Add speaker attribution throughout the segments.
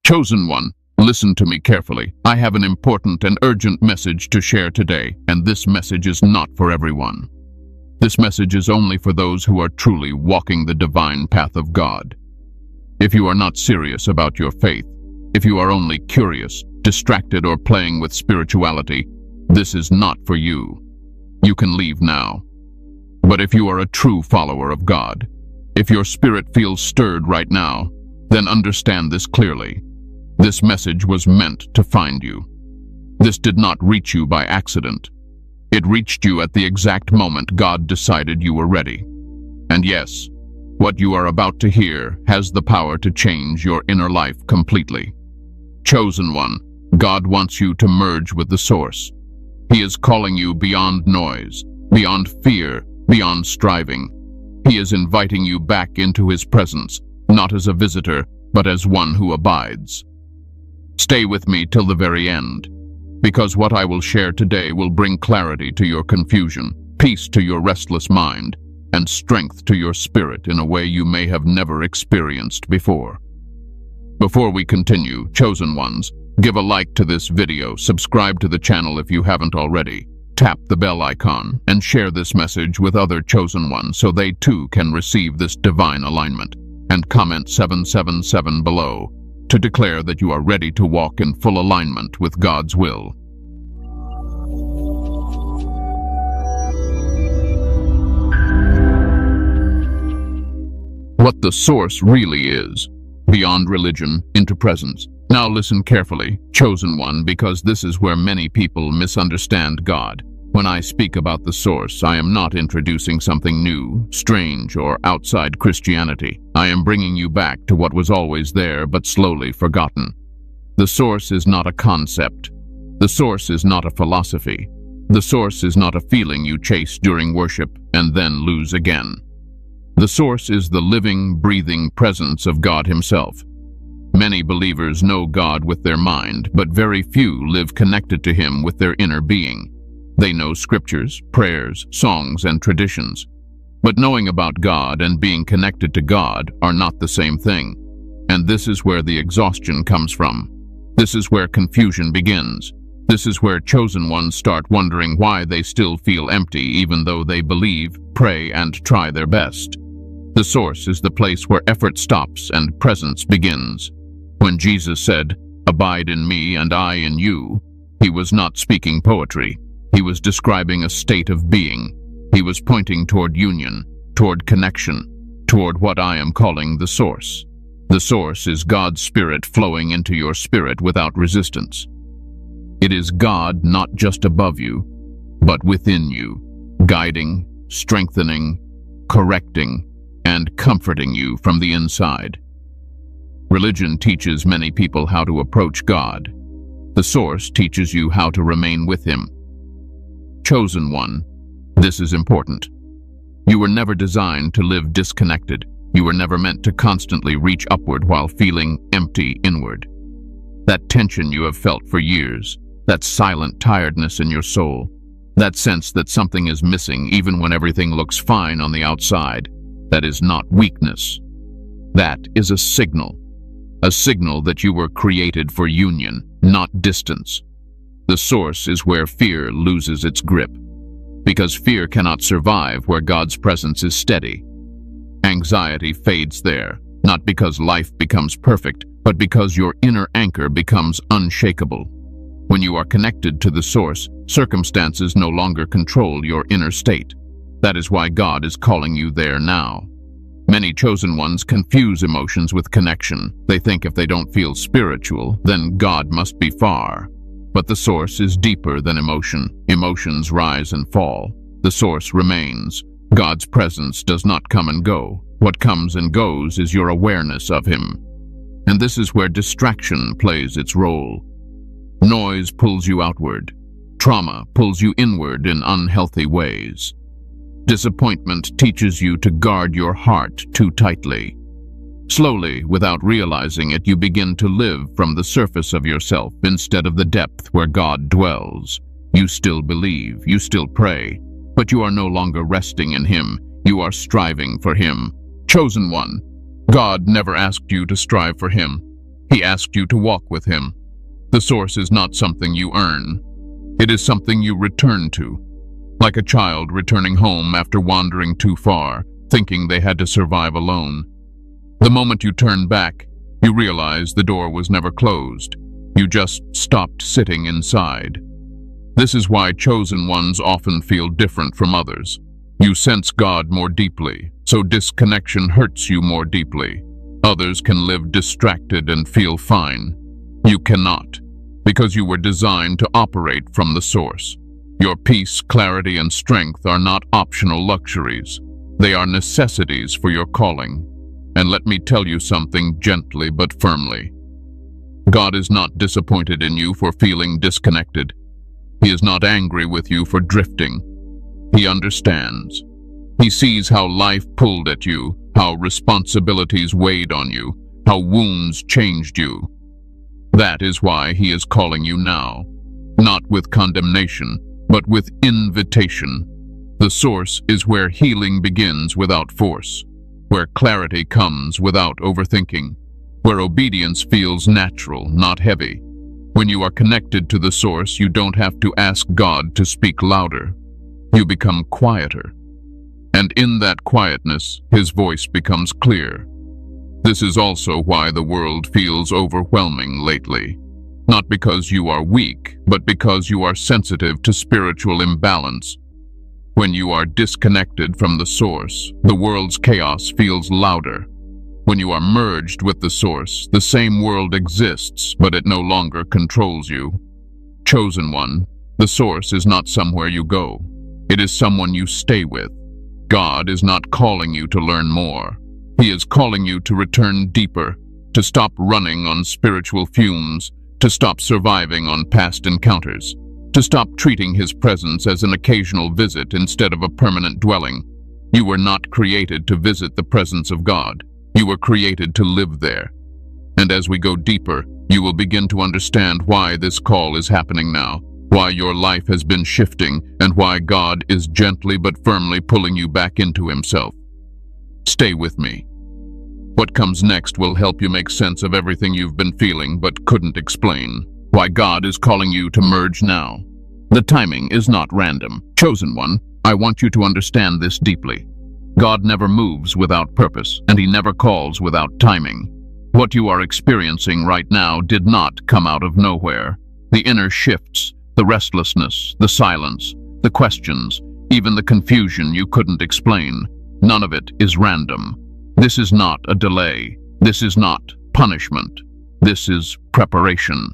Speaker 1: Chosen one, listen to me carefully. I have an important and urgent message to share today, and this message is not for everyone. This message is only for those who are truly walking the divine path of God. If you are not serious about your faith, if you are only curious, distracted, or playing with spirituality, this is not for you. You can leave now. But if you are a true follower of God, if your spirit feels stirred right now, then understand this clearly. This message was meant to find you. This did not reach you by accident. It reached you at the exact moment God decided you were ready. And yes, what you are about to hear has the power to change your inner life completely. Chosen one, God wants you to merge with the source. He is calling you beyond noise, beyond fear, beyond striving. He is inviting you back into his presence, not as a visitor, but as one who abides. Stay with me till the very end, because what I will share today will bring clarity to your confusion, peace to your restless mind, and strength to your spirit in a way you may have never experienced before. Before we continue, chosen ones, give a like to this video, subscribe to the channel if you haven't already, tap the bell icon, and share this message with other chosen ones so they too can receive this divine alignment, and comment 777 below to declare that you are ready to walk in full alignment with God's will. What the source really is, beyond religion, into presence. Now listen carefully, chosen one, because this is where many people misunderstand God. When I speak about the source, I am not introducing something new, strange, or outside Christianity. I am bringing you back to what was always there but slowly forgotten. The source is not a concept. The source is not a philosophy. The source is not a feeling you chase during worship and then lose again. The source is the living, breathing presence of God himself. Many believers know God with their mind, but very few live connected to him with their inner being. They know scriptures, prayers, songs, and traditions. But knowing about God and being connected to God are not the same thing. And this is where the exhaustion comes from. This is where confusion begins. This is where chosen ones start wondering why they still feel empty even though they believe, pray, and try their best. The source is the place where effort stops and presence begins. When Jesus said, "Abide in me and I in you," he was not speaking poetry. He was describing a state of being. He was pointing toward union, toward connection, toward what I am calling the source. The source is God's spirit flowing into your spirit without resistance. It is God not just above you, but within you, guiding, strengthening, correcting, and comforting you from the inside. Religion teaches many people how to approach God. The source teaches you how to remain with him. Chosen one, this is important. You were never designed to live disconnected. You were never meant to constantly reach upward while feeling empty inward. That tension you have felt for years, that silent tiredness in your soul, that sense that something is missing even when everything looks fine on the outside, that is not weakness. That is a signal that you were created for union, not distance. The source is where fear loses its grip, because fear cannot survive where God's presence is steady. Anxiety fades there, not because life becomes perfect, but because your inner anchor becomes unshakable. When you are connected to the source, circumstances no longer control your inner state. That is why God is calling you there now. Many chosen ones confuse emotions with connection. They think if they don't feel spiritual, then God must be far. But the source is deeper than emotion. Emotions rise and fall. The source remains. God's presence does not come and go. What comes and goes is your awareness of him. And this is where distraction plays its role. Noise pulls you outward. Trauma pulls you inward in unhealthy ways. Disappointment teaches you to guard your heart too tightly. Slowly, without realizing it, you begin to live from the surface of yourself instead of the depth where God dwells. You still believe, you still pray, but you are no longer resting in him. You are striving for him. Chosen one, God never asked you to strive for him. He asked you to walk with him. The source is not something you earn. It is something you return to, like a child returning home after wandering too far, thinking they had to survive alone. The moment you turn back, you realize the door was never closed. You just stopped sitting inside. This is why chosen ones often feel different from others. You sense God more deeply, so disconnection hurts you more deeply. Others can live distracted and feel fine. You cannot, because you were designed to operate from the source. Your peace, clarity, and strength are not optional luxuries. They are necessities for your calling. And let me tell you something gently but firmly. God is not disappointed in you for feeling disconnected. He is not angry with you for drifting. He understands. He sees how life pulled at you, how responsibilities weighed on you, how wounds changed you. That is why he is calling you now, not with condemnation, but with invitation. The source is where healing begins without force, where clarity comes without overthinking, where obedience feels natural, not heavy. When you are connected to the source, you don't have to ask God to speak louder. You become quieter. And in that quietness, his voice becomes clear. This is also why the world feels overwhelming lately. Not because you are weak, but because you are sensitive to spiritual imbalance. When you are disconnected from the source, the world's chaos feels louder. When you are merged with the source, the same world exists, but it no longer controls you. Chosen one, the source is not somewhere you go. It is someone you stay with. God is not calling you to learn more. He is calling you to return deeper, to stop running on spiritual fumes, to stop surviving on past encounters, to stop treating his presence as an occasional visit instead of a permanent dwelling. You were not created to visit the presence of God. You were created to live there. And as we go deeper, you will begin to understand why this call is happening now, why your life has been shifting, and why God is gently but firmly pulling you back into himself. Stay with me. What comes next will help you make sense of everything you've been feeling but couldn't explain. Why God is calling you to merge now. The timing is not random. Chosen one, I want you to understand this deeply. God never moves without purpose, and he never calls without timing. What you are experiencing right now did not come out of nowhere. The inner shifts, the restlessness, the silence, the questions, even the confusion you couldn't explain, none of it is random. This is not a delay. This is not punishment. This is preparation.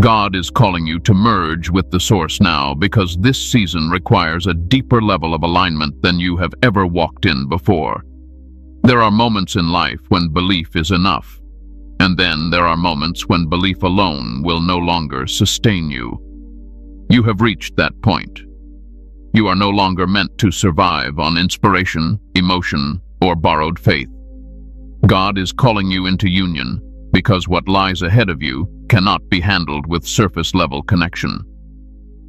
Speaker 1: God is calling you to merge with the source now because this season requires a deeper level of alignment than you have ever walked in before. There are moments in life when belief is enough, and then there are moments when belief alone will no longer sustain you. You have reached that point. You are no longer meant to survive on inspiration, emotion, or borrowed faith. God is calling you into union because what lies ahead of you cannot be handled with surface-level connection.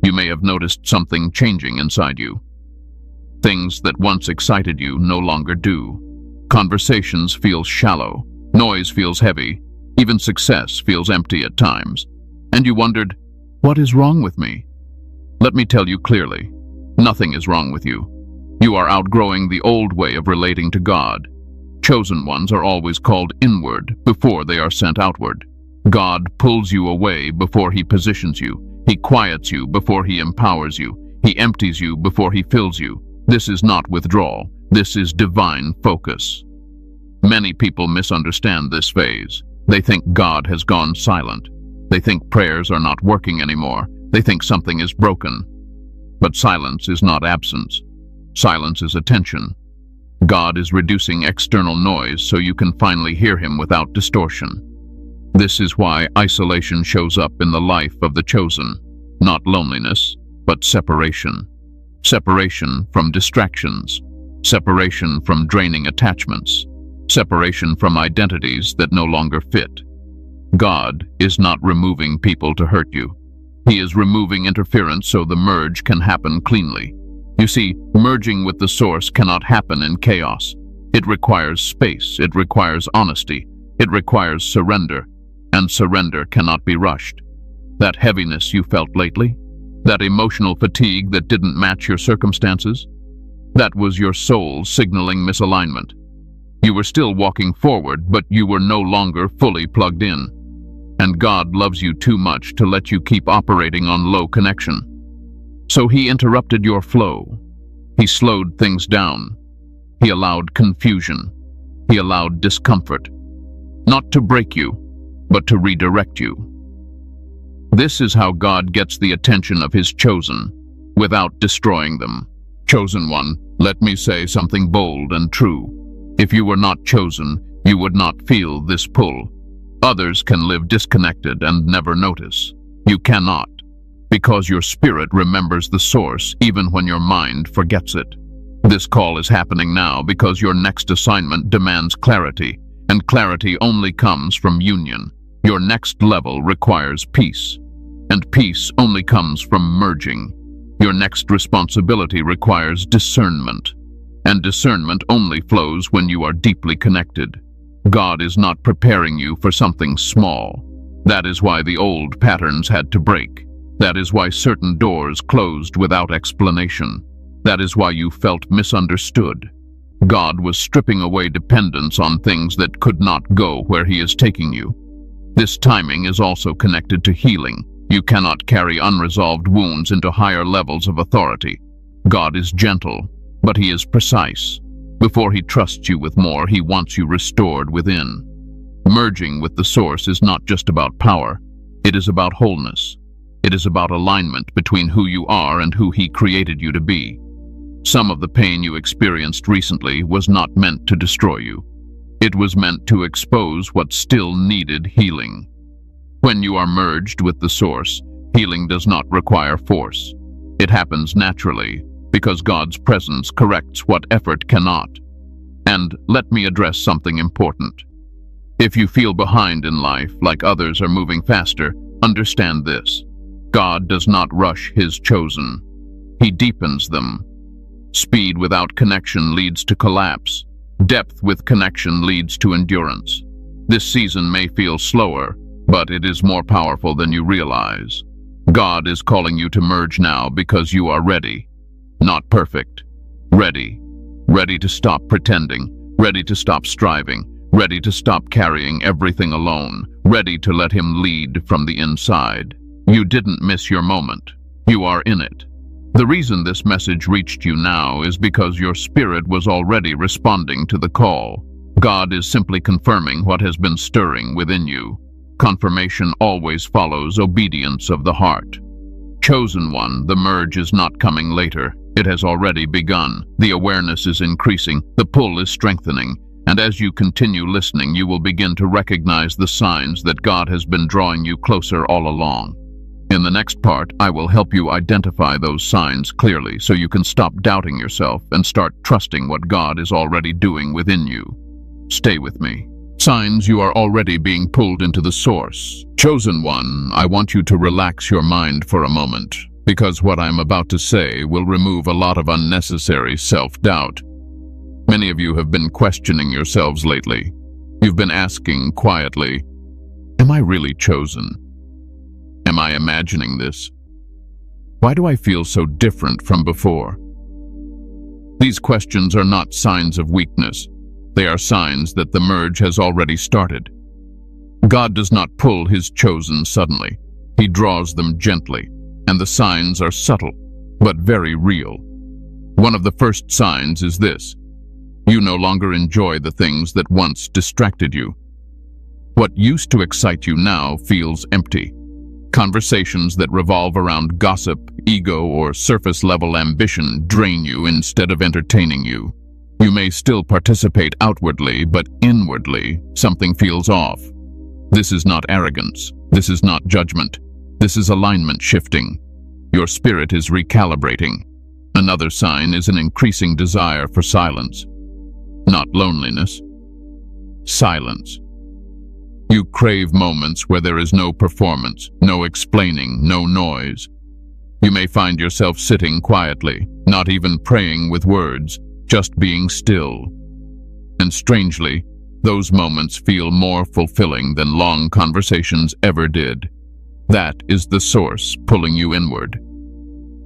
Speaker 1: You may have noticed something changing inside you. Things that once excited you no longer do. Conversations feel shallow, noise feels heavy, even success feels empty at times. And you wondered, what is wrong with me? Let me tell you clearly, nothing is wrong with you. You are outgrowing the old way of relating to God. Chosen ones are always called inward before they are sent outward. God pulls you away before he positions you. He quiets you before he empowers you. He empties you before he fills you. This is not withdrawal. This is divine focus. Many people misunderstand this phase. They think God has gone silent. They think prayers are not working anymore. They think something is broken. But silence is not absence. Silence is attention. God is reducing external noise so you can finally hear him without distortion. This is why isolation shows up in the life of the chosen. Not loneliness, but separation. Separation from distractions. Separation from draining attachments. Separation from identities that no longer fit. God is not removing people to hurt you. He is removing interference so the merge can happen cleanly. You see, merging with the source cannot happen in chaos. It requires space. It requires honesty. It requires surrender. and surrender cannot be rushed. That heaviness you felt lately, that emotional fatigue that didn't match your circumstances, that was your soul signaling misalignment. You were still walking forward, but you were no longer fully plugged in. And God loves you too much to let you keep operating on low connection. So he interrupted your flow. He slowed things down. He allowed confusion. He allowed discomfort. Not to break you, but to redirect you. This is how God gets the attention of his chosen, without destroying them. Chosen one, let me say something bold and true. If you were not chosen, you would not feel this pull. Others can live disconnected and never notice. You cannot, because your spirit remembers the source even when your mind forgets it. This call is happening now because your next assignment demands clarity, and clarity only comes from union. Your next level requires peace, and peace only comes from merging. Your next responsibility requires discernment, and discernment only flows when you are deeply connected. God is not preparing you for something small. That is why the old patterns had to break. That is why certain doors closed without explanation. That is why you felt misunderstood. God was stripping away dependence on things that could not go where he is taking you. This timing is also connected to healing. You cannot carry unresolved wounds into higher levels of authority. God is gentle, but he is precise. Before he trusts you with more, he wants you restored within. Merging with the source is not just about power. It is about wholeness. It is about alignment between who you are and who he created you to be. Some of the pain you experienced recently was not meant to destroy you. It was meant to expose what still needed healing. When you are merged with the source, healing does not require force. It happens naturally, because God's presence corrects what effort cannot. And let me address something important. If you feel behind in life, like others are moving faster, understand this. God does not rush his chosen. He deepens them. Speed without connection leads to collapse. Depth with connection leads to endurance. This season may feel slower, but it is more powerful than you realize. God is calling you to merge now because you are ready. Not perfect. Ready. Ready to stop pretending. Ready to stop striving. Ready to stop carrying everything alone. Ready to let him lead from the inside. You didn't miss your moment. You are in it. The reason this message reached you now is because your spirit was already responding to the call. God is simply confirming what has been stirring within you. Confirmation always follows obedience of the heart. Chosen one, the merge is not coming later. It has already begun. The awareness is increasing. The pull is strengthening. And as you continue listening, you will begin to recognize the signs that God has been drawing you closer all along. In the next part, I will help you identify those signs clearly so you can stop doubting yourself and start trusting what God is already doing within you. Stay with me. Signs you are already being pulled into the source. Chosen one, I want you to relax your mind for a moment, because what I'm about to say will remove a lot of unnecessary self-doubt. Many of you have been questioning yourselves lately. You've been asking quietly, am I really chosen? Am I imagining this? Why do I feel so different from before? These questions are not signs of weakness. They are signs that the merge has already started. God does not pull his chosen suddenly. He draws them gently, and the signs are subtle, but very real. One of the first signs is this. You no longer enjoy the things that once distracted you. What used to excite you now feels empty. Conversations that revolve around gossip, ego, or surface-level ambition drain you instead of entertaining you. You may still participate outwardly, but inwardly, something feels off. This is not arrogance. This is not judgment. This is alignment shifting. Your spirit is recalibrating. Another sign is an increasing desire for silence. Not loneliness. Silence. You crave moments where there is no performance, no explaining, no noise. You may find yourself sitting quietly, not even praying with words, just being still. And strangely, Those moments feel more fulfilling than long conversations ever did. That is the source pulling you inward.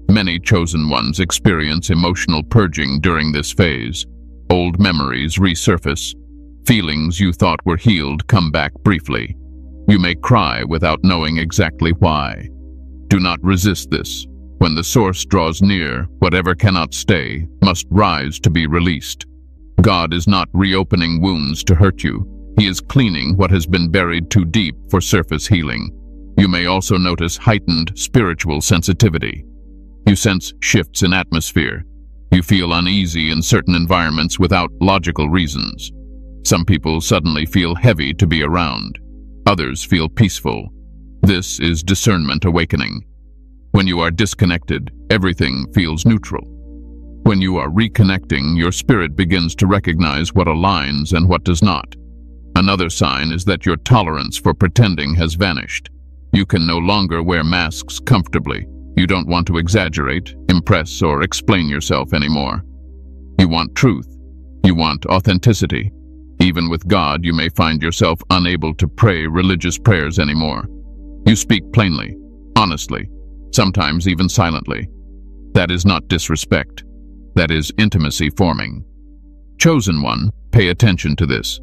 Speaker 1: Many chosen ones experience emotional purging during this phase. Old memories resurface. Feelings you thought were healed come back briefly. You may cry without knowing exactly why. Do not resist this. When the source draws near, whatever cannot stay must rise to be released. God is not reopening wounds to hurt you. He is cleaning what has been buried too deep for surface healing. You may also notice heightened spiritual sensitivity. You sense shifts in atmosphere. You feel uneasy in certain environments without logical reasons. Some people suddenly feel heavy to be around. Others feel peaceful. This is discernment awakening. When you are disconnected, everything feels neutral. When you are reconnecting, your spirit begins to recognize what aligns and what does not. Another sign is that your tolerance for pretending has vanished. You can no longer wear masks comfortably. You don't want to exaggerate, impress, or explain yourself anymore. You want truth. You want authenticity. Even with God, you may find yourself unable to pray religious prayers anymore. You speak plainly, honestly, sometimes even silently. That is not disrespect. That is intimacy forming. Chosen one, pay attention to this.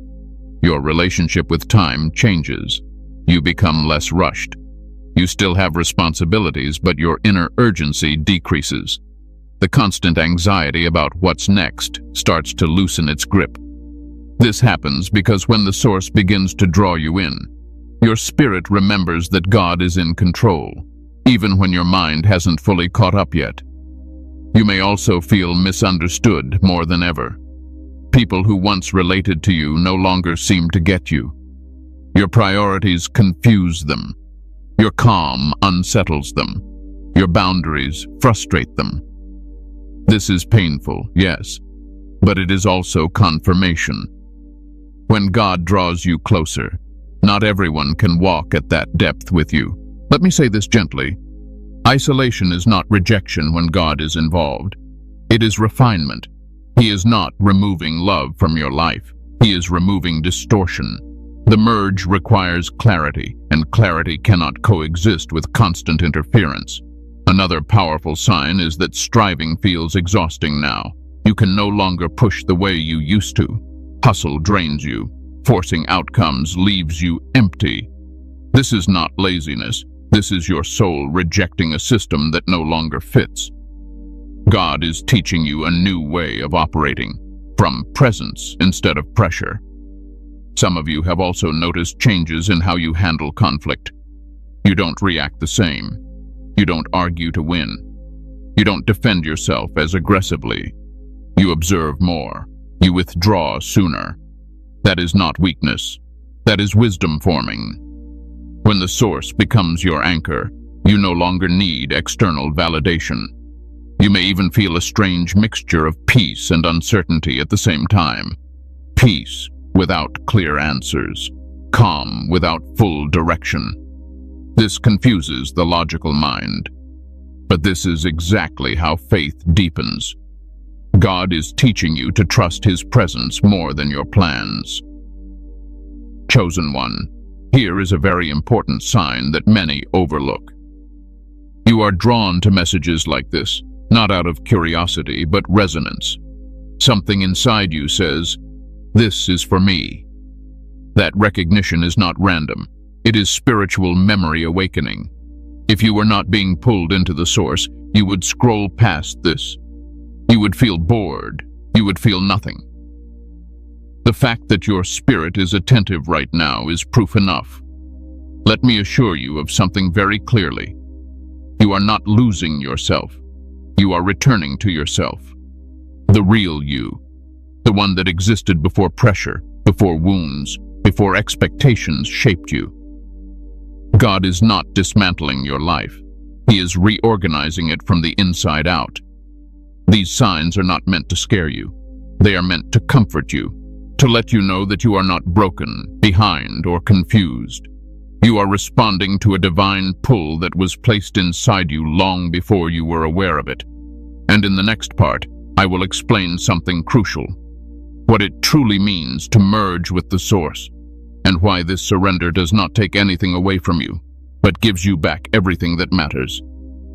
Speaker 1: Your relationship with time changes. You become less rushed. You still have responsibilities, but your inner urgency decreases. The constant anxiety about what's next starts to loosen its grip. This happens because when the source begins to draw you in, your spirit remembers that God is in control, even when your mind hasn't fully caught up yet. You may also feel misunderstood more than ever. People who once related to you no longer seem to get you. Your priorities confuse them. Your calm unsettles them. Your boundaries frustrate them. This is painful, yes, but it is also confirmation. When God draws you closer, not everyone can walk at that depth with you. Let me say this gently. Isolation is not rejection when God is involved. It is refinement. He is not removing love from your life. He is removing distortion. The merge requires clarity, and clarity cannot coexist with constant interference. Another powerful sign is that striving feels exhausting now. You can no longer push the way you used to. Hustle drains you. Forcing outcomes leaves you empty. This is not laziness. This is your soul rejecting a system that no longer fits. God is teaching you a new way of operating, from presence instead of pressure. Some of you have also noticed changes in how you handle conflict. You don't react the same. You don't argue to win. You don't defend yourself as aggressively. You observe more. You withdraw sooner. That is not weakness. That is wisdom forming. When the source becomes your anchor, you no longer need external validation. You may even feel a strange mixture of peace and uncertainty at the same time. Peace without clear answers. Calm without full direction. This confuses the logical mind. But this is exactly how faith deepens. God is teaching you to trust His presence more than your plans. Chosen one, here is a very important sign that many overlook. You are drawn to messages like this, not out of curiosity, but resonance. Something inside you says, "This is for me." That recognition is not random. It is spiritual memory awakening. If you were not being pulled into the source, you would scroll past this. You would feel bored. You would feel nothing. The fact that your spirit is attentive right now is proof enough. Let me assure you of something very clearly. You are not losing yourself. You are returning to yourself. The real you. The one that existed before pressure, before wounds, before expectations shaped you. God is not dismantling your life. He is reorganizing it from the inside out. These signs are not meant to scare you. They are meant to comfort you, to let you know that you are not broken, behind, or confused. You are responding to a divine pull that was placed inside you long before you were aware of it. And in the next part, I will explain something crucial. what it truly means to merge with the source, and why this surrender does not take anything away from you, but gives you back everything that matters.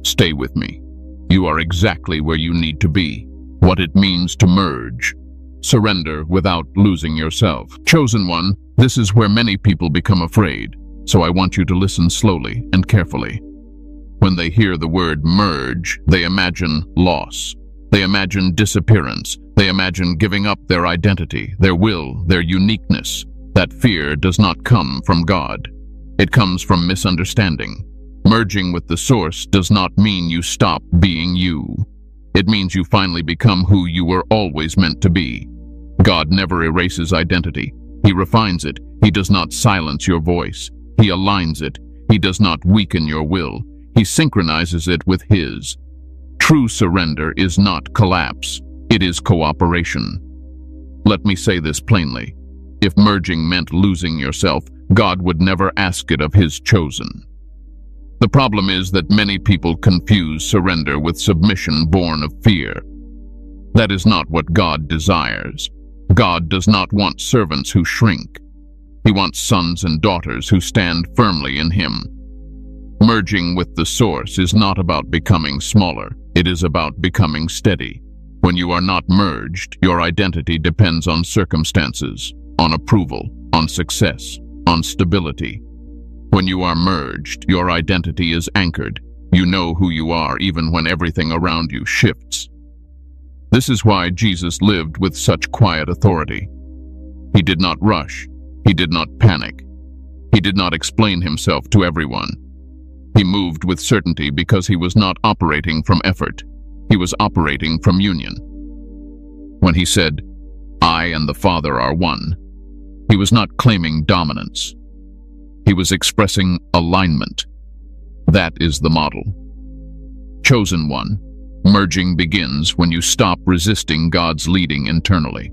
Speaker 1: Stay with me. You are exactly where you need to be. What it means to merge. Surrender without losing yourself. Chosen one, this is where many people become afraid, so I want you to listen slowly and carefully. When they hear the word merge, they imagine loss. They imagine disappearance. They imagine giving up their identity, their will, their uniqueness. That fear does not come from God. It comes from misunderstanding. Merging with the source does not mean you stop being you. It means you finally become who you were always meant to be. God never erases identity. He refines it. He does not silence your voice. He aligns it. He does not weaken your will. He synchronizes it with His. True surrender is not collapse. It is cooperation. Let me say this plainly. If merging meant losing yourself, God would never ask it of His chosen. The problem is that many people confuse surrender with submission born of fear. That is not what God desires. God does not want servants who shrink. He wants sons and daughters who stand firmly in Him. Merging with the source is not about becoming smaller. It is about becoming steady. When you are not merged, your identity depends on circumstances, on approval, on success, on stability. When you are merged, your identity is anchored. You know who you are even when everything around you shifts. This is why Jesus lived with such quiet authority. He did not rush. He did not panic. He did not explain Himself to everyone. He moved with certainty because He was not operating from effort. He was operating from union. When He said, "I and the Father are one," He was not claiming dominance. He was expressing alignment. That is the model. Chosen one, merging begins when you stop resisting God's leading internally.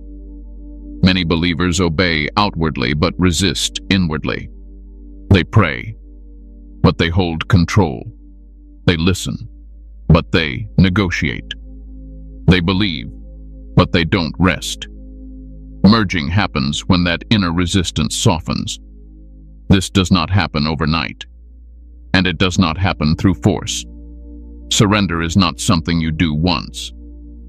Speaker 1: Many believers obey outwardly but resist inwardly. They pray, but they hold control. They listen, but they negotiate. They believe, but they don't rest. Merging happens when that inner resistance softens. This does not happen overnight, and it does not happen through force. Surrender is not something you do once.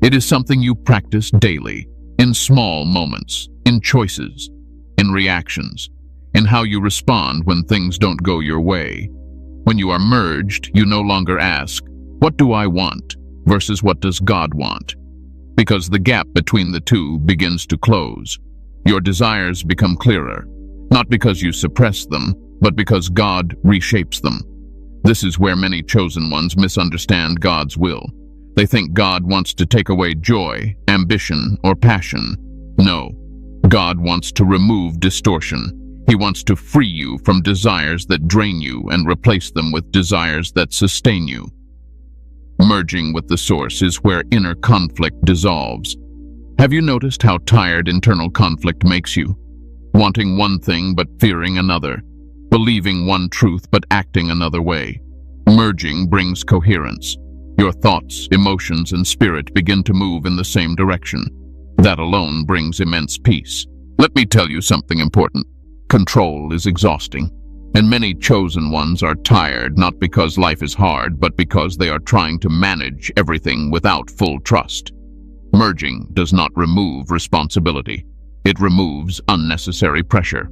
Speaker 1: It is something you practice daily, in small moments, in choices, in reactions, in how you respond when things don't go your way. When you are merged, you no longer ask, "What do I want?" versus "What does God want?" Because the gap between the two begins to close. Your desires become clearer, not because you suppress them, but because God reshapes them. This is where many chosen ones misunderstand God's will. They think God wants to take away joy, ambition, or passion. No, God wants to remove distortion. He wants to free you from desires that drain you and replace them with desires that sustain you. Merging with the source is where inner conflict dissolves. Have you noticed how tired internal conflict makes you? Wanting one thing but fearing another. Believing one truth but acting another way. Merging brings coherence. Your thoughts, emotions, and spirit begin to move in the same direction. That alone brings immense peace. Let me tell you something important. Control is exhausting, and many chosen ones are tired not because life is hard, but because they are trying to manage everything without full trust. Merging does not remove responsibility. It removes unnecessary pressure.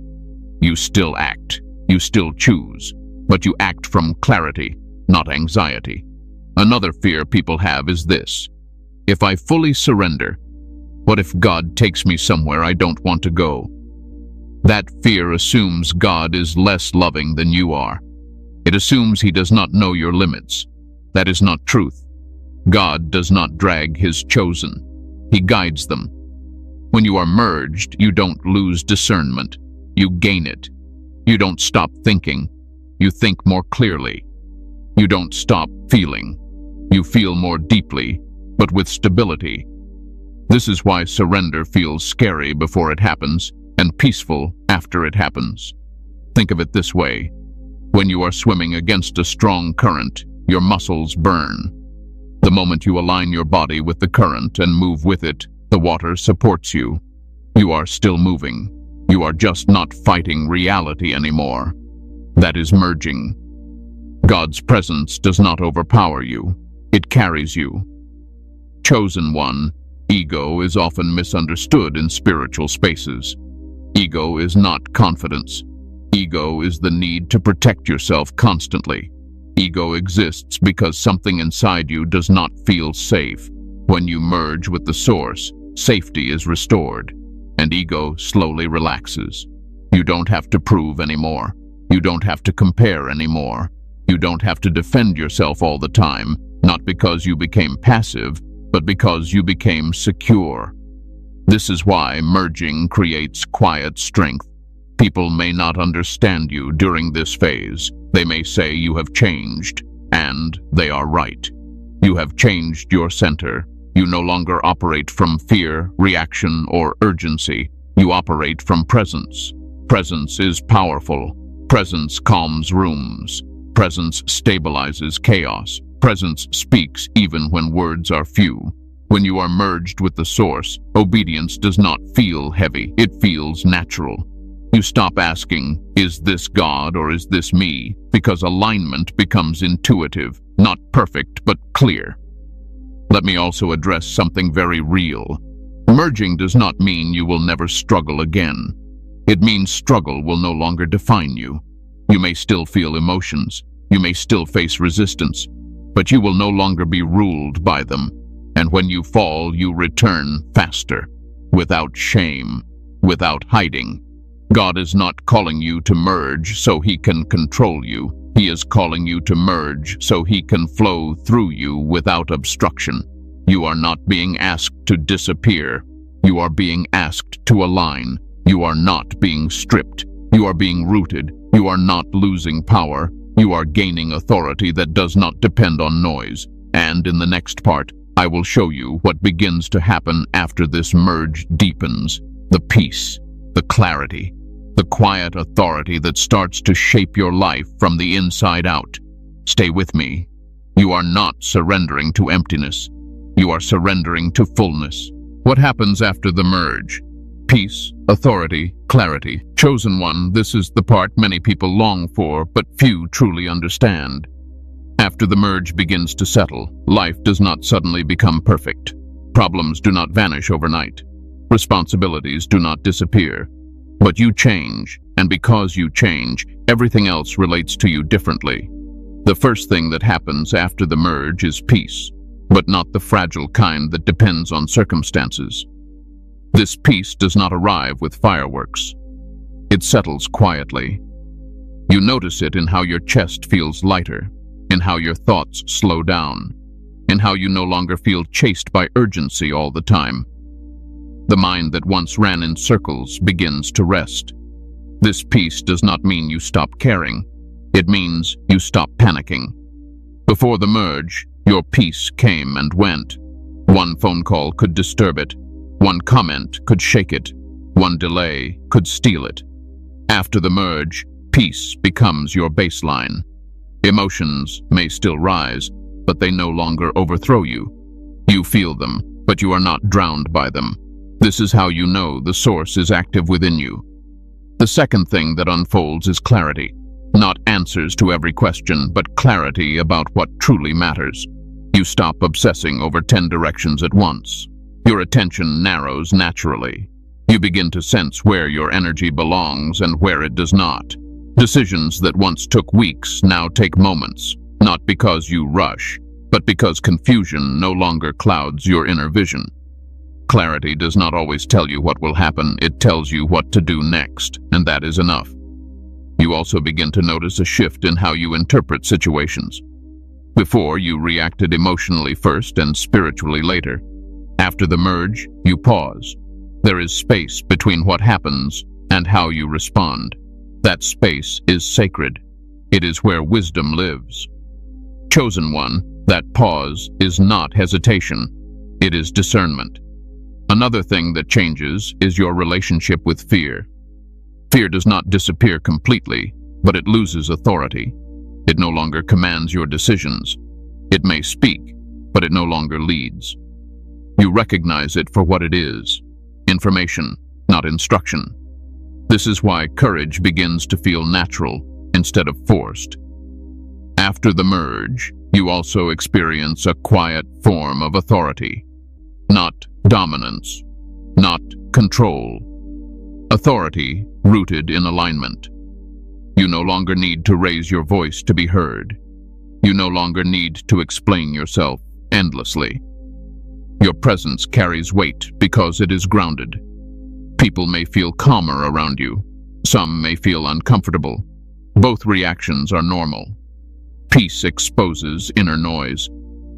Speaker 1: You still act. You still choose, but you act from clarity, not anxiety. Another fear people have is this: if I fully surrender, what if God takes me somewhere I don't want to go? That fear assumes God is less loving than you are. It assumes He does not know your limits. That is not truth. God does not drag His chosen. He guides them. When you are merged, you don't lose discernment. You gain it. You don't stop thinking. You think more clearly. You don't stop feeling. You feel more deeply, but with stability. This is why surrender feels scary before it happens and peaceful after it happens. Think of it this way. When you are swimming against a strong current, your muscles burn. The moment you align your body with the current and move with it, the water supports you. You are still moving. You are just not fighting reality anymore. That is merging. God's presence does not overpower you. It carries you. Chosen one, ego is often misunderstood in spiritual spaces. Ego is not confidence. Ego is the need to protect yourself constantly. Ego exists because something inside you does not feel safe. When you merge with the source, safety is restored, and ego slowly relaxes. You don't have to prove anymore. You don't have to compare anymore. You don't have to defend yourself all the time, not because you became passive, but because you became secure. This is why merging creates quiet strength. People may not understand you during this phase. They may say you have changed, and they are right. You have changed your center. You no longer operate from fear, reaction, or urgency. You operate from presence. Presence is powerful. Presence calms rooms. Presence stabilizes chaos. Presence speaks even when words are few. When you are merged with the source, obedience does not feel heavy. It feels natural. You stop asking, is this God or is this me? Because alignment becomes intuitive, not perfect, but clear. Let me also address something very real. Merging does not mean you will never struggle again. It means struggle will no longer define you. You may still feel emotions. You may still face resistance, but you will no longer be ruled by them. And when you fall, you return faster, without shame, without hiding. God is not calling you to merge so He can control you. He is calling you to merge so He can flow through you without obstruction. You are not being asked to disappear. You are being asked to align. You are not being stripped. You are being rooted. You are not losing power. You are gaining authority that does not depend on noise. And in the next part, I will show you what begins to happen after this merge deepens. The peace, the clarity, the quiet authority that starts to shape your life from the inside out. Stay with me. You are not surrendering to emptiness. You are surrendering to fullness. What happens after the merge? Peace, authority, clarity. Chosen one, this is the part many people long for, but few truly understand. After the merge begins to settle, life does not suddenly become perfect. Problems do not vanish overnight. Responsibilities do not disappear. But you change, and because you change, everything else relates to you differently. The first thing that happens after the merge is peace, but not the fragile kind that depends on circumstances. This peace does not arrive with fireworks. It settles quietly. You notice it in how your chest feels lighter, in how your thoughts slow down, in how you no longer feel chased by urgency all the time. The mind that once ran in circles begins to rest. This peace does not mean you stop caring. It means you stop panicking. Before the merge, your peace came and went. One phone call could disturb it. One comment could shake it. One delay could steal it. After the merge, peace becomes your baseline. Emotions may still rise, but they no longer overthrow you. You feel them, but you are not drowned by them. This is how you know the source is active within you. The second thing that unfolds is clarity. Not answers to every question, but clarity about what truly matters. You stop obsessing over 10 directions at once. Your attention narrows naturally. You begin to sense where your energy belongs and where it does not. Decisions that once took weeks now take moments, not because you rush, but because confusion no longer clouds your inner vision. Clarity does not always tell you what will happen, it tells you what to do next, and that is enough. You also begin to notice a shift in how you interpret situations. Before, you reacted emotionally first and spiritually later. After the merge, you pause. There is space between what happens and how you respond. That space is sacred. It is where wisdom lives. Chosen one, that pause is not hesitation. It is discernment. Another thing that changes is your relationship with fear. Fear does not disappear completely, but it loses authority. It no longer commands your decisions. It may speak, but it no longer leads. You recognize it for what it is: information, not instruction. This is why courage begins to feel natural instead of forced. After the merge, you also experience a quiet form of authority. Not dominance, not control. Authority rooted in alignment. You no longer need to raise your voice to be heard. You no longer need to explain yourself endlessly. Your presence carries weight because it is grounded. People may feel calmer around you. Some may feel uncomfortable. Both reactions are normal. Peace exposes inner noise.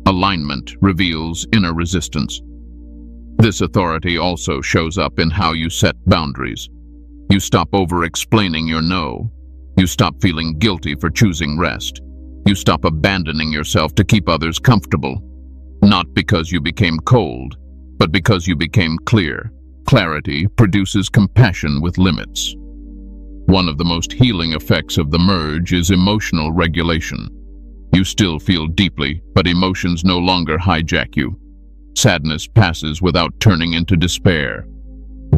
Speaker 1: Alignment reveals inner resistance. This authority also shows up in how you set boundaries. You stop over-explaining your no. You stop feeling guilty for choosing rest. You stop abandoning yourself to keep others comfortable. Not because you became cold, but because you became clear. Clarity produces compassion with limits. One of the most healing effects of the merge is emotional regulation. You still feel deeply, but emotions no longer hijack you. Sadness passes without turning into despair.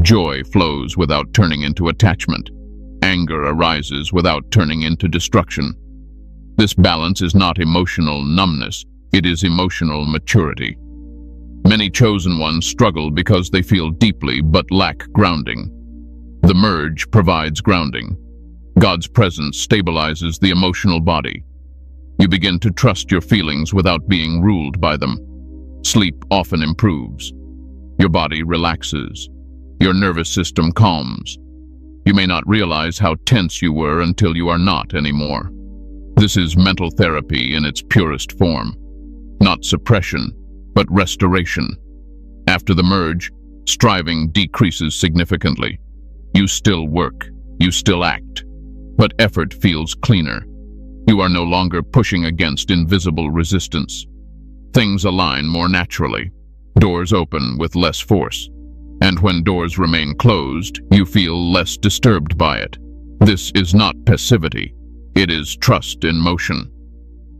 Speaker 1: Joy flows without turning into attachment. Anger arises without turning into destruction. This balance is not emotional numbness, it is emotional maturity. Many chosen ones struggle because they feel deeply but lack grounding. The merge provides grounding. God's presence stabilizes the emotional body. You begin to trust your feelings without being ruled by them. Sleep often improves. Your body relaxes. Your nervous system calms. You may not realize how tense you were until you are not anymore. This is mental therapy in its purest form. Not suppression, but restoration. After the merge, striving decreases significantly. You still work, you still act, but effort feels cleaner. You are no longer pushing against invisible resistance. Things align more naturally. Doors open with less force. And when doors remain closed, you feel less disturbed by it. This is not passivity. It is trust in motion.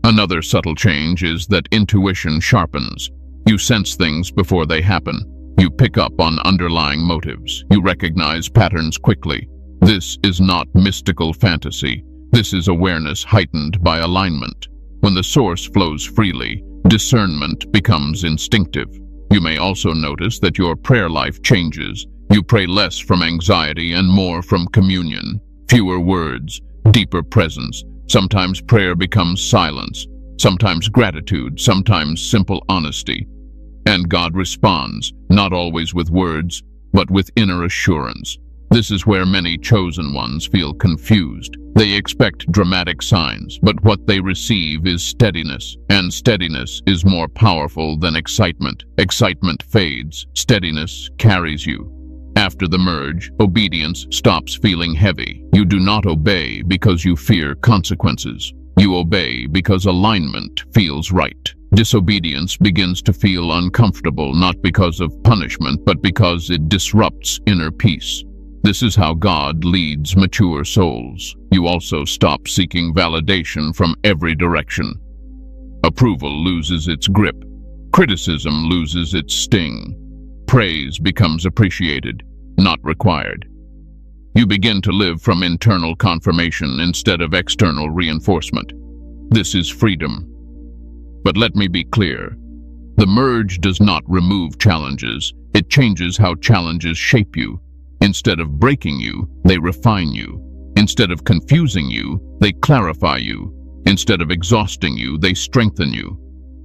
Speaker 1: Another subtle change is that intuition sharpens. You sense things before they happen. You pick up on underlying motives. You recognize patterns quickly. This is not mystical fantasy. This is awareness heightened by alignment. When the source flows freely, discernment becomes instinctive. You may also notice that your prayer life changes. You pray less from anxiety and more from communion. Fewer words, deeper presence. Sometimes prayer becomes silence, sometimes gratitude, sometimes simple honesty. And God responds, not always with words, but with inner assurance. This is where many chosen ones feel confused. They expect dramatic signs, but what they receive is steadiness, and steadiness is more powerful than excitement. Excitement fades, steadiness carries you. After the merge, obedience stops feeling heavy. You do not obey because you fear consequences. You obey because alignment feels right. Disobedience begins to feel uncomfortable, not because of punishment, but because it disrupts inner peace. This is how God leads mature souls. You also stop seeking validation from every direction. Approval loses its grip. Criticism loses its sting. Praise becomes appreciated, not required. You begin to live from internal confirmation instead of external reinforcement. This is freedom. But let me be clear. The merge does not remove challenges. It changes how challenges shape you. Instead of breaking you, they refine you. Instead of confusing you, they clarify you. Instead of exhausting you, they strengthen you.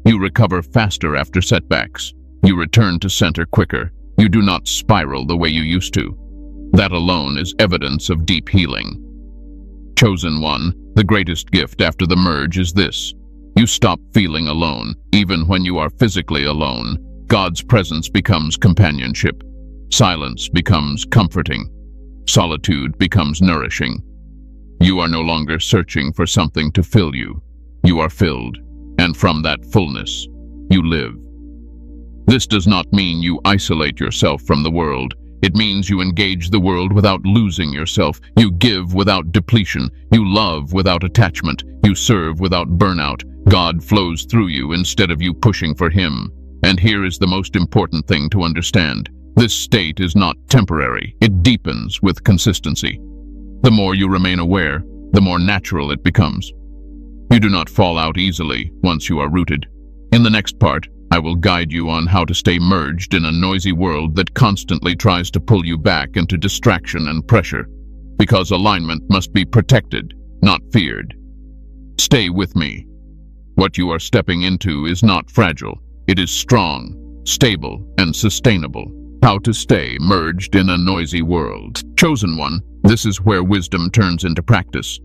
Speaker 1: You recover faster after setbacks. You return to center quicker. You do not spiral the way you used to. That alone is evidence of deep healing. Chosen one, the greatest gift after the merge is this. You stop feeling alone, even when you are physically alone. God's presence becomes companionship. Silence becomes comforting. Solitude becomes nourishing. You are no longer searching for something to fill you. You are filled, and from that fullness, you live. This does not mean you isolate yourself from the world. It means you engage the world without losing yourself. You give without depletion. You love without attachment. You serve without burnout. God flows through you instead of you pushing for Him. And here is the most important thing to understand. This state is not temporary. It deepens with consistency. The more you remain aware, the more natural it becomes. You do not fall out easily once you are rooted. In the next part, I will guide you on how to stay merged in a noisy world that constantly tries to pull you back into distraction and pressure, because alignment must be protected, not feared. Stay with me. What you are stepping into is not fragile. It is strong, stable, and sustainable. How to stay merged in a noisy world. Chosen one, this is where wisdom turns into practice.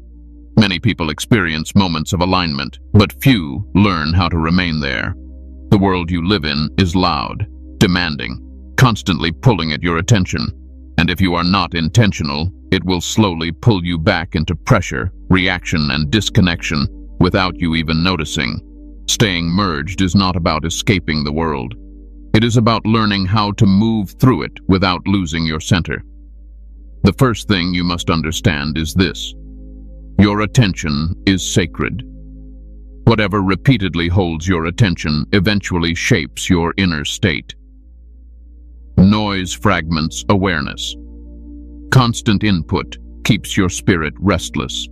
Speaker 1: Many people experience moments of alignment, but few learn how to remain there. The world you live in is loud, demanding, constantly pulling at your attention, and if you are not intentional, it will slowly pull you back into pressure, reaction, and disconnection without you even noticing. Staying merged is not about escaping the world. It is about learning how to move through it without losing your center. The first thing you must understand is this: your attention is sacred. Whatever repeatedly holds your attention eventually shapes your inner state. Noise fragments awareness. Constant input keeps your spirit restless.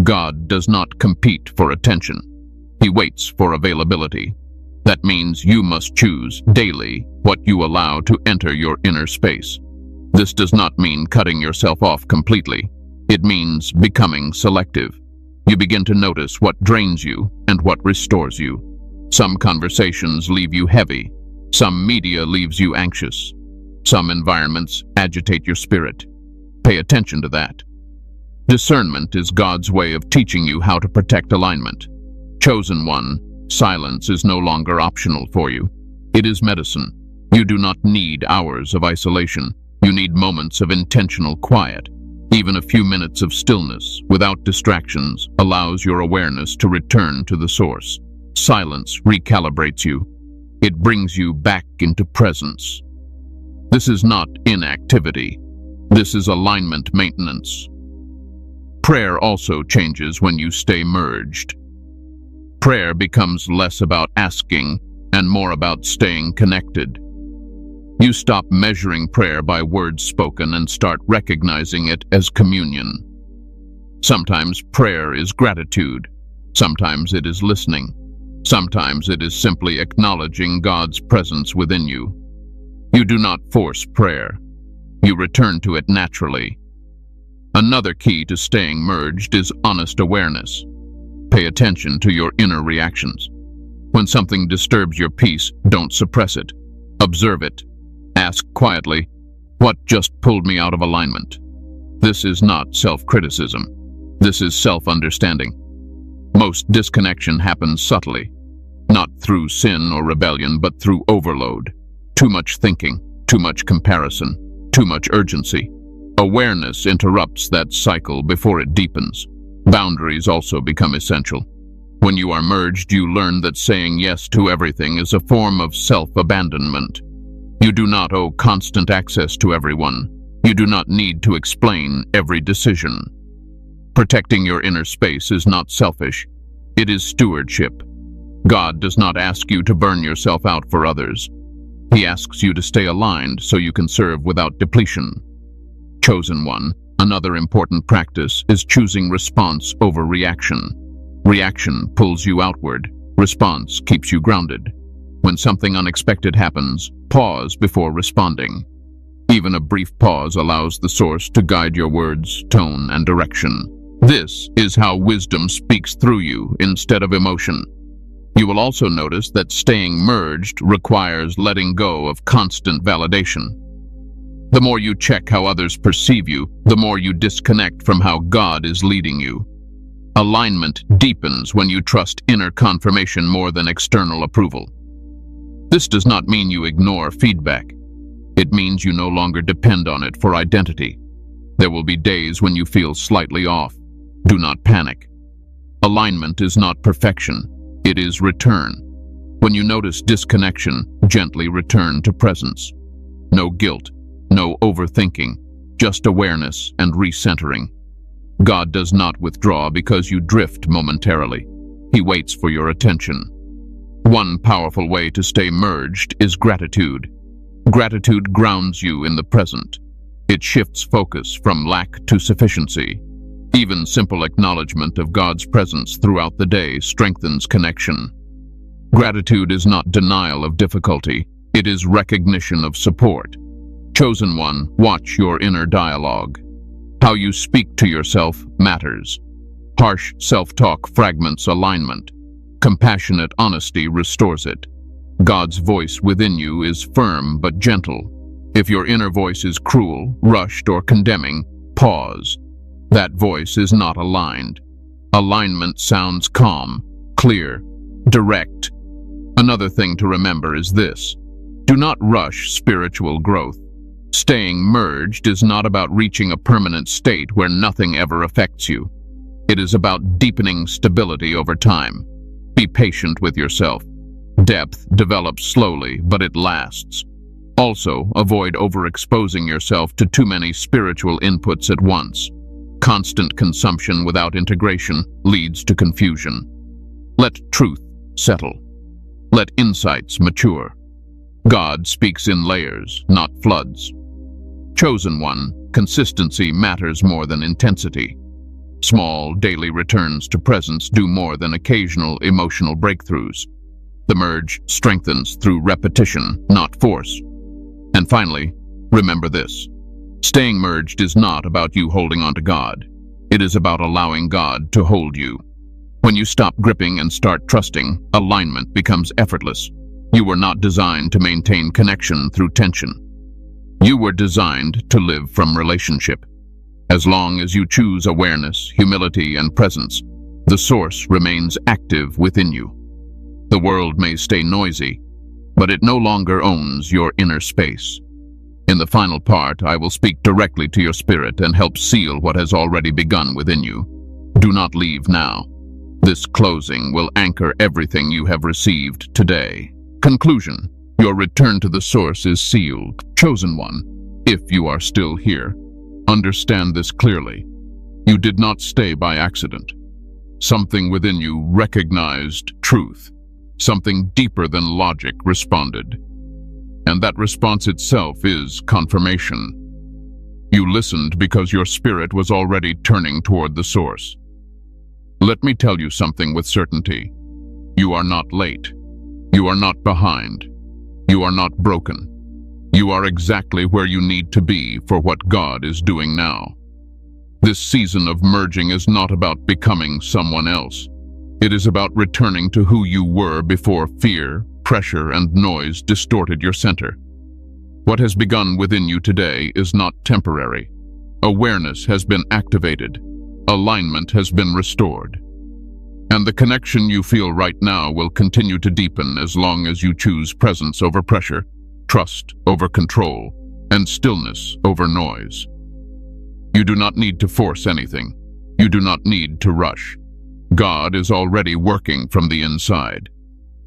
Speaker 1: God does not compete for attention. He waits for availability. That means you must choose daily what you allow to enter your inner space. This does not mean cutting yourself off completely. It means becoming selective. You begin to notice what drains you and what restores you. Some conversations leave you heavy. Some media leaves you anxious. Some environments agitate your spirit. Pay attention to that. Discernment is God's way of teaching you how to protect alignment. Chosen one, silence is no longer optional for you. It is medicine. You do not need hours of isolation. You need moments of intentional quiet. Even a few minutes of stillness, without distractions, allows your awareness to return to the source. Silence recalibrates you. It brings you back into presence. This is not inactivity. This is alignment maintenance. Prayer also changes when you stay merged. Prayer becomes less about asking and more about staying connected. You stop measuring prayer by words spoken and start recognizing it as communion. Sometimes prayer is gratitude. Sometimes it is listening. Sometimes it is simply acknowledging God's presence within you. You do not force prayer. You return to it naturally. Another key to staying merged is honest awareness. Pay attention to your inner reactions. When something disturbs your peace, don't suppress it. Observe it. Ask quietly, what just pulled me out of alignment? This is not self-criticism. This is self-understanding. Most disconnection happens subtly, not through sin or rebellion, but through overload. Too much thinking, too much comparison, too much urgency. Awareness interrupts that cycle before it deepens. Boundaries also become essential. When you are merged, you learn that saying yes to everything is a form of self-abandonment. You do not owe constant access to everyone. You do not need to explain every decision. Protecting your inner space is not selfish. It is stewardship. God does not ask you to burn yourself out for others. He asks you to stay aligned so you can serve without depletion. Chosen one, another important practice is choosing response over reaction. Reaction pulls you outward. Response keeps you grounded. When something unexpected happens, pause before responding. Even a brief pause allows the source to guide your words, tone, and direction. This is how wisdom speaks through you instead of emotion. You will also notice that staying merged requires letting go of constant validation. The more you check how others perceive you, the more you disconnect from how God is leading you. Alignment deepens when you trust inner confirmation more than external approval. This does not mean you ignore feedback. It means you no longer depend on it for identity. There will be days when you feel slightly off. Do not panic. Alignment is not perfection. It is return. When you notice disconnection, gently return to presence. No guilt, no overthinking, just awareness and recentering. God does not withdraw because you drift momentarily. He waits for your attention. One powerful way to stay merged is gratitude. Gratitude grounds you in the present. It shifts focus from lack to sufficiency. Even simple acknowledgement of God's presence throughout the day strengthens connection. Gratitude is not denial of difficulty, it is recognition of support. Chosen one, watch your inner dialogue. How you speak to yourself matters. Harsh self-talk fragments alignment. Compassionate honesty restores it. God's voice within you is firm but gentle. If your inner voice is cruel, rushed, or condemning, pause. That voice is not aligned. Alignment sounds calm, clear, direct. Another thing to remember is this: do not rush spiritual growth. Staying merged is not about reaching a permanent state where nothing ever affects you. It is about deepening stability over time. Be patient with yourself. Depth develops slowly, but it lasts. Also, avoid overexposing yourself to too many spiritual inputs at once. Constant consumption without integration leads to confusion. Let truth settle. Let insights mature. God speaks in layers, not floods. Chosen one, consistency matters more than intensity. Small, daily returns to presence do more than occasional emotional breakthroughs. The merge strengthens through repetition, not force. And finally, remember this: staying merged is not about you holding on to God. It is about allowing God to hold you. When you stop gripping and start trusting, alignment becomes effortless. You were not designed to maintain connection through tension. You were designed to live from relationship. As long as you choose awareness, humility, and presence, the source remains active within you. The world may stay noisy, but it no longer owns your inner space. In the final part, I will speak directly to your spirit and help seal what has already begun within you. Do not leave now. This closing will anchor everything you have received today. Conclusion: your return to the source is sealed. Chosen one, if you are still here, understand this clearly. You did not stay by accident. Something within you recognized truth. Something deeper than logic responded. And that response itself is confirmation. You listened because your spirit was already turning toward the source. Let me tell you something with certainty. You are not late. You are not behind. You are not broken. You are exactly where you need to be for what God is doing now. This season of merging is not about becoming someone else. It is about returning to who you were before fear, pressure, and noise distorted your center. What has begun within you today is not temporary. Awareness has been activated. Alignment has been restored. And the connection you feel right now will continue to deepen as long as you choose presence over pressure, trust over control, and stillness over noise. You do not need to force anything. You do not need to rush. God is already working from the inside.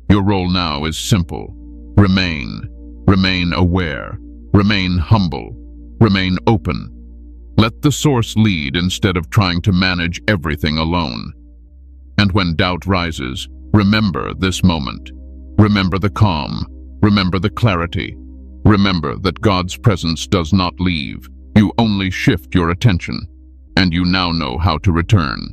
Speaker 1: Your role now is simple. Remain aware, remain humble, remain open. Let the source lead instead of trying to manage everything alone. And when doubt rises, remember this moment. Remember the calm. Remember the clarity. Remember that God's presence does not leave. You only shift your attention, and you now know how to return.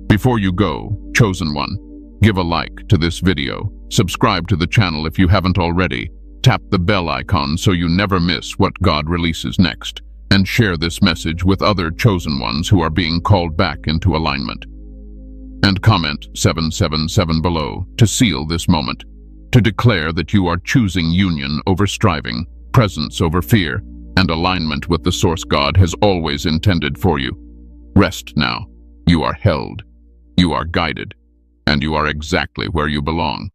Speaker 1: Before you go, chosen one, give a like to this video, subscribe to the channel if you haven't already, tap the bell icon so you never miss what God releases next, and share this message with other chosen ones who are being called back into alignment. And comment 777 below to seal this moment, to declare that you are choosing union over striving, presence over fear, and alignment with the source God has always intended for you. Rest now. You are held. You are guided. And you are exactly where you belong.